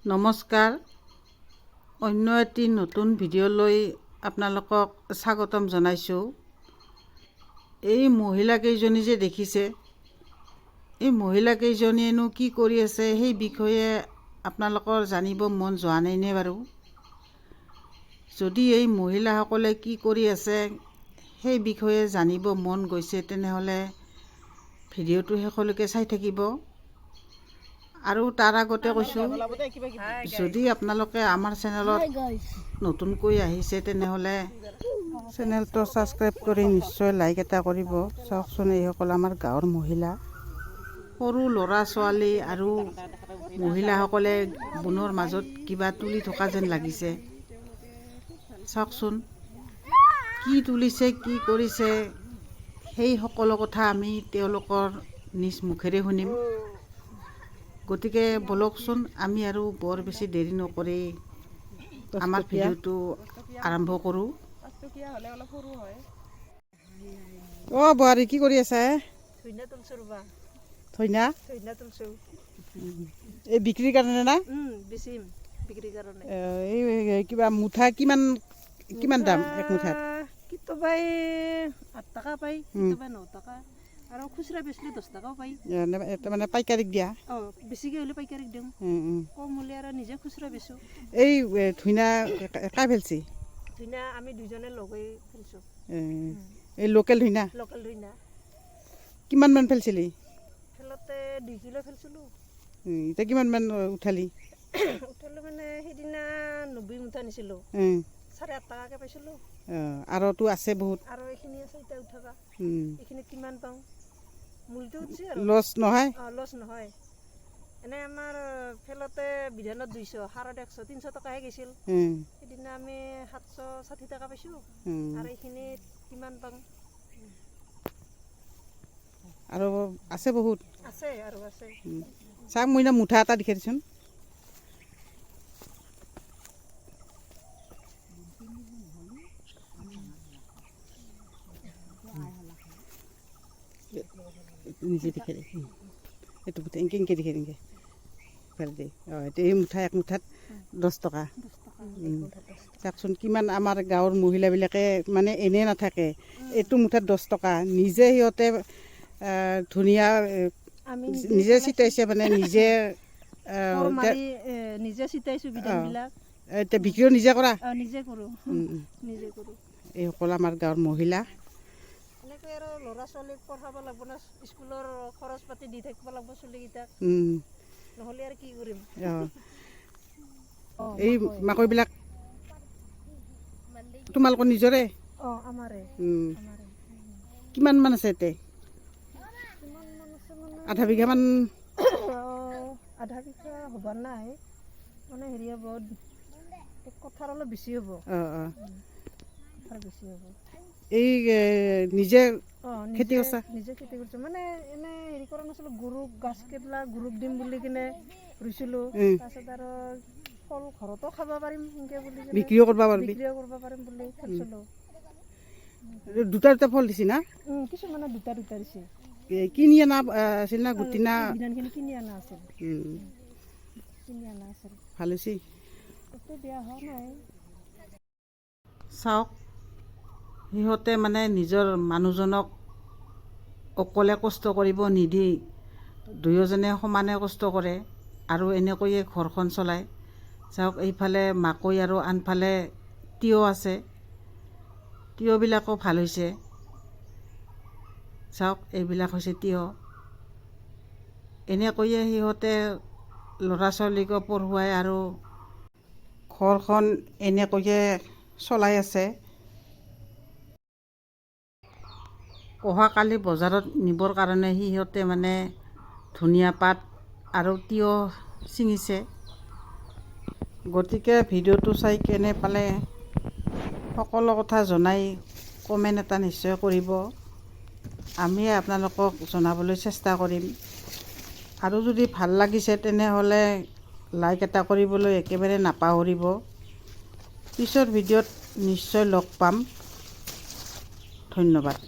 নমস্কাৰ, অন্য এটি নতুন ভিডিঅ'লৈ আপোনালোকক স্বাগতম জনাইছোঁ। এই মহিলাকেইজনী যে দেখিছে, এই মহিলাকেইজনীয়েনো কি কৰি আছে সেই বিষয়ে আপোনালোকৰ জানিব মন যোৱা নাইনে বাৰু? যদি এই মহিলাসকলে কি কৰি আছে সেই বিষয়ে জানিব মন গৈছে তেনেহ'লে ভিডিঅ'টো শেষলৈকে চাই থাকিব। আৰু তাৰ আগতে কৈছোঁ, যদি আপোনালোকে আমাৰ চেনেলত নতুনকৈ আহিছে তেনেহ'লে চেনেলটো ছাবস্ক্ৰাইব কৰি নিশ্চয় লাইক এটা কৰিব। চাওকচোন, এইসকল আমাৰ গাঁৱৰ মহিলা, সৰু ল'ৰা ছোৱালী আৰু মহিলাসকলে বনৰ মাজত কিবা তুলি থকা যেন লাগিছে। চাওকচোন, কি তুলিছে, কি কৰিছে, সেই সকলো কথা আমি তেওঁলোকৰ নিজ মুখেৰে শুনিম। গতিকে বলকচোন, আমি আৰু বৰ বেছি দেৰি নকৰি আমাৰ ভিডিঅ'টো আৰম্ভ কৰোঁ। অ' বোৱাৰী, কি কৰি আছা? থৈনা এই বিক্ৰীৰ কাৰণে না? এই কিবা মুঠা কিমান দাম এক মুঠাত? কেতিয়াবা 8 টকা পাই, কেতিয়াবা 9 টকা, আৰু খুচুৰা বেচলে 10 টকাও পাই। মানে পাইকাৰীক দিয়া? বেছিকৈ হ'লে পাইকাৰীক দিওঁ, কম হ'লে আৰু নিজে খুচুৰা বেচোঁ। এই ধুইনা কাই ফেলছি? ধুইনা আমি দুজনে লগ হৈ ফেলছোঁ। এই লোকেল ধুইনা? লোকেল ধুইনা। কিমান মান ফেলছিলি? ফেলতে 2 কিলো ফেলছিলোঁ। এতিয়া কিমান মান উঠালি? উঠালোঁ মানে সেইদিনা 90 মুঠা নিছিলোঁ, 8.5 টকাকৈ পাইছিলোঁ। আৰুতো আছে বহুত? আৰু এইখিনি আছে এতিয়া উঠাবা, এইখিনি কিমান পাওঁ মূলটো উঠছে আৰু। লছ নহয়? লছ নহয়। এনে আমাৰ ফেলতে বিধানত 200, সাৰত 100, 300 টকাহে গৈছিল। সেইদিনা আমি 760 টকা পাইছোঁ। আৰু এইখিনি কিমান পাওঁ? আৰু আছে বহুত? আছে আৰু আছে। চাওক, মই না মুঠা এটা দেখাই দিচোন। নিজে দেখাই দে, এইটো মুঠা এনকে দেখাই দিনকে ফেল দে। এতিয়া এই মুঠা এক মুঠাত 10 টকা। চাওকচোন, কিমান আমাৰ গাঁৱৰ মহিলাবিলাকে মানে এনেই নাথাকে। এইটো মুঠাত 10 টকা নিজে সিহঁতে ধুনীয়া নিজে চিটাইছে, মানে নিজে নিজে চিটাইছোঁ বিধানবিলাক। এতিয়া বিক্ৰীও নিজে কৰা? নিজে কৰোঁ, নিজে কৰোঁ। এইসকল আমাৰ গাঁৱৰ মহিলা। এনেকৈ আৰু ল'ৰা ছোৱালীক পঢ়াব লাগিব না, স্কুলৰ খৰচ পাতি দি থাকিব লাগিব ছোৱালীকেইটাক, নহ'লে আৰু কি কৰিম। এই মাকৈবিলাক তোমালোকৰ নিজৰে? আমাৰে। কিমান মান আছে এতিয়া? আধা বিঘামান? আধা বিঘা হ'ব নাই, মানে হেৰি হ'ব, কঠাৰ অলপ বেছি হ'ব। কঠাৰ বেছি হ'ব। এই নিজে খেতি কৰিছা? নিজে খেতি কৰিছোঁ, মানে এনে হেৰি কৰা নাছিলোঁ, গৰুক গাছ কেইডাল গৰুক দিম বুলি কিনে ৰুইছিলোঁ। তাৰপিছত আৰু ফল ঘৰতো খাব পাৰিম সেনেকৈ বুলি বিক্ৰীও কৰিব পাৰিম বুলি খেলিছিলোঁ। দুটা ফল দিছে না? কিছুমানে দুটা দিছে। কিনি অনা আছিল না গুটি না? ধানখিনি কিনি অনা আছিল। ভাল হৈছে? বেয়া হোৱা নাই। চাওক, সিহঁতে মানে নিজৰ মানুহজনক অকলে কষ্ট কৰিব নিদি দুয়োজনে সমানে কষ্ট কৰে আৰু এনেকৈয়ে ঘৰখন চলায়। চাওক, এইফালে মাকৈ আৰু আনফালে তিয়ঁহ আছে। তিয়ঁহবিলাকো ভাল হৈছে। চাওক, এইবিলাক হৈছে তিয়ঁহ। এনেকৈয়ে সিহঁতে ল'ৰা ছোৱালীকো পঢ়ুৱাই আৰু ঘৰখন এনেকৈয়ে চলাই আছে। অহাকালি বজাৰত নিবৰ কাৰণে সিহঁতে মানে ধনিয়া পাত আৰু তিয়ঁহ ছিঙিছে। গতিকে ভিডিঅ'টো চাই কেনে পালে সকলো কথা জনাই কমেণ্ট এটা নিশ্চয় কৰিব। আমি আপোনালোকক জনাবলৈ চেষ্টা কৰিম। আৰু যদি ভাল লাগিছে তেনেহ'লে লাইক এটা কৰিবলৈ একেবাৰে নাপাহৰিব। পিছৰ ভিডিঅ'ত নিশ্চয় লগ পাম। ধন্যবাদ।